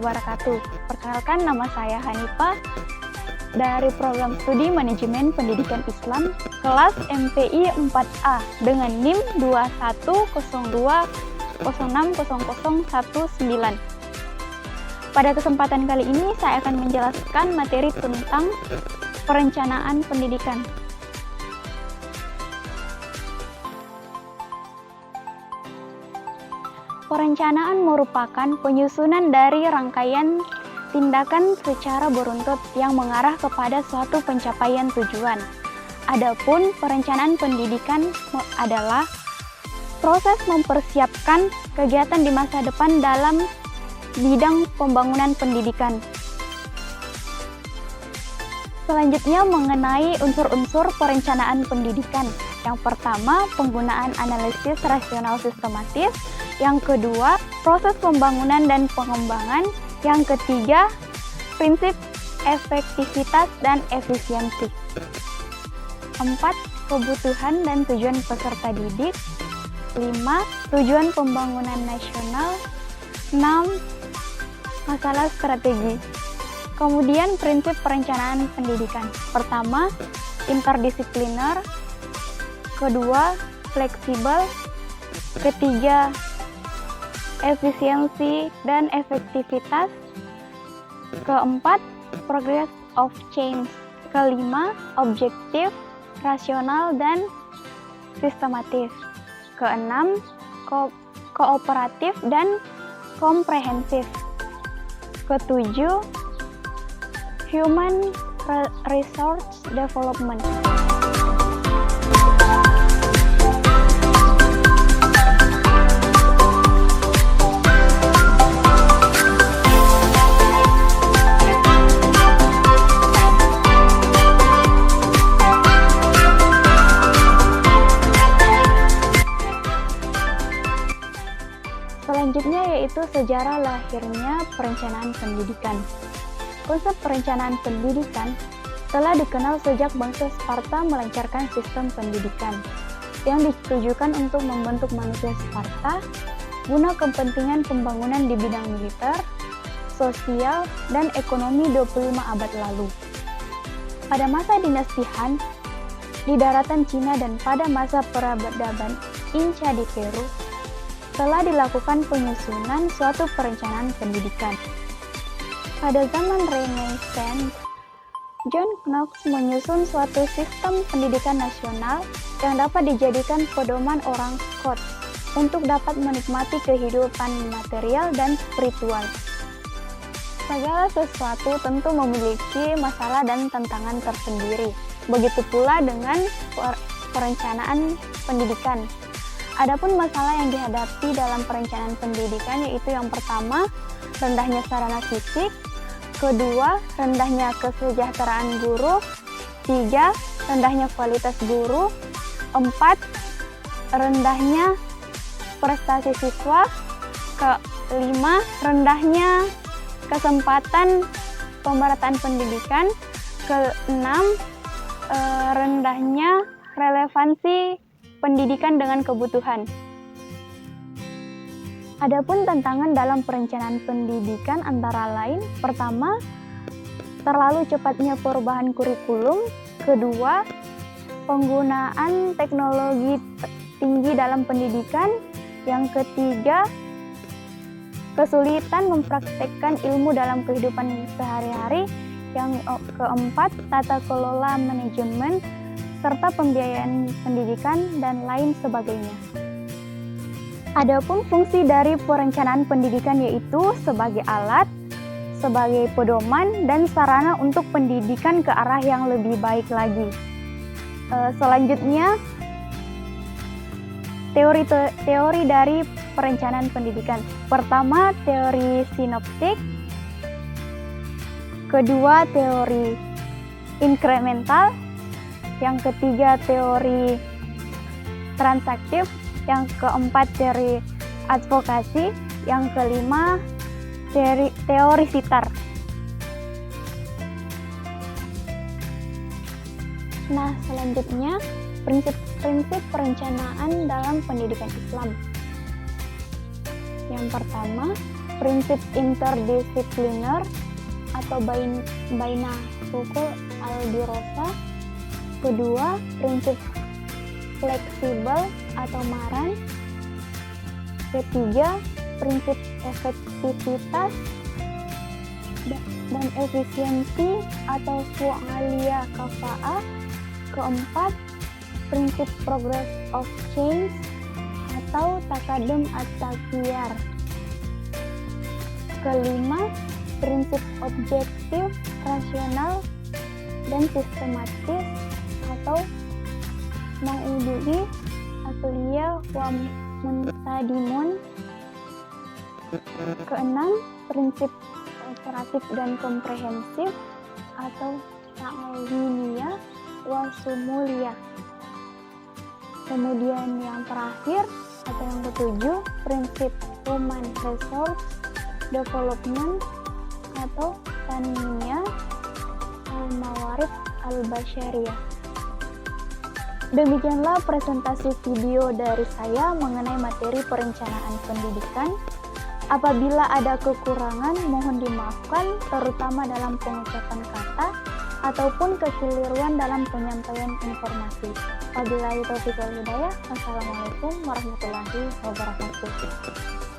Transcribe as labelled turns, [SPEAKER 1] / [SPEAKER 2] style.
[SPEAKER 1] wabarakatuh. Perkenalkan, nama saya Hanifah dari program studi Manajemen Pendidikan Islam kelas MPI 4A dengan NIM 2102060019. Pada kesempatan kali ini saya akan menjelaskan materi tentang perencanaan pendidikan. Perencanaan merupakan penyusunan dari rangkaian tindakan secara beruntut yang mengarah kepada suatu pencapaian tujuan. Adapun perencanaan pendidikan adalah proses mempersiapkan kegiatan di masa depan dalam bidang pembangunan pendidikan. Selanjutnya mengenai unsur-unsur perencanaan pendidikan. Yang pertama, penggunaan analisis rasional sistematis. Yang kedua, proses pembangunan dan pengembangan. Yang ketiga, prinsip efektivitas dan efisiensi. 4. Kebutuhan dan tujuan peserta didik. 5. Tujuan pembangunan nasional. 6. Masalah strategi. Kemudian prinsip perencanaan pendidikan. Pertama, interdisipliner. Kedua, fleksibel. Ketiga, efisiensi dan efektivitas. Keempat, progress of change. Kelima, objektif, rasional, dan sistematis. Keenam, kooperatif dan komprehensif. Ketujuh, human resource development. Selanjutnya yaitu sejarah lahirnya perencanaan pendidikan. Konsep perencanaan pendidikan telah dikenal sejak bangsa Sparta melancarkan sistem pendidikan yang ditujukan untuk membentuk manusia Sparta guna kepentingan pembangunan di bidang militer, sosial, dan ekonomi 25 abad lalu. Pada masa dinasti Han di daratan Cina dan pada masa peradaban Inca di Peru, telah dilakukan penyusunan suatu perencanaan pendidikan. Pada zaman Renaissance, John Knox menyusun suatu sistem pendidikan nasional yang dapat dijadikan pedoman orang Scots untuk dapat menikmati kehidupan material dan spiritual. Segala sesuatu tentu memiliki masalah dan tantangan tersendiri. Begitu pula dengan perencanaan pendidikan. Adapun masalah yang dihadapi dalam perencanaan pendidikan yaitu yang pertama, rendahnya sarana fisik. Kedua, rendahnya kesejahteraan guru. 3. Rendahnya kualitas guru. 4. Rendahnya prestasi siswa. Kelima, rendahnya kesempatan pemerataan pendidikan. Keenam, rendahnya relevansi pendidikan dengan kebutuhan. Adapun tantangan dalam perencanaan pendidikan antara lain, pertama, terlalu cepatnya perubahan kurikulum. Kedua, penggunaan teknologi tinggi dalam pendidikan. Yang ketiga, kesulitan mempraktekkan ilmu dalam kehidupan sehari-hari. Yang keempat, tata kelola manajemen serta pembiayaan pendidikan dan lain sebagainya. Adapun fungsi dari perencanaan pendidikan yaitu sebagai alat, sebagai pedoman, dan sarana untuk pendidikan ke arah yang lebih baik lagi. Selanjutnya, teori dari perencanaan pendidikan. Pertama, teori sinoptik. Kedua, teori inkremental. Yang ketiga, teori transaktif. Yang keempat, teori advokasi. Yang kelima, teori sitar. Nah, selanjutnya, prinsip perencanaan dalam pendidikan Islam. Yang pertama, prinsip interdisipliner atau Baina Fukul Aldirosa. Kedua, prinsip fleksibel atau Maran. Ketiga, prinsip efektivitas dan efisiensi atau Fu'aliyah Kafa'ah. Keempat, prinsip progress of change atau Takadum at-Taghyir. Kelima, prinsip objektif, rasional, dan sistematis atau Maudu'i Akliyah wa Muntadimun. Keenam, prinsip operatif dan komprehensif atau Ta'awuniyah wa Sumuliyah. Kemudian yang terakhir atau yang ketujuh, prinsip Human Resource Development atau Tanmiyah Al-Mawarid Al-Basyariyah. Demikianlah presentasi video dari saya mengenai materi perencanaan pendidikan. Apabila ada kekurangan, mohon dimaafkan, terutama dalam pengucapan kata ataupun kekeliruan dalam penyampaian informasi. Wabillahi taufiq wal hidayah. Wassalamualaikum warahmatullahi wabarakatuh.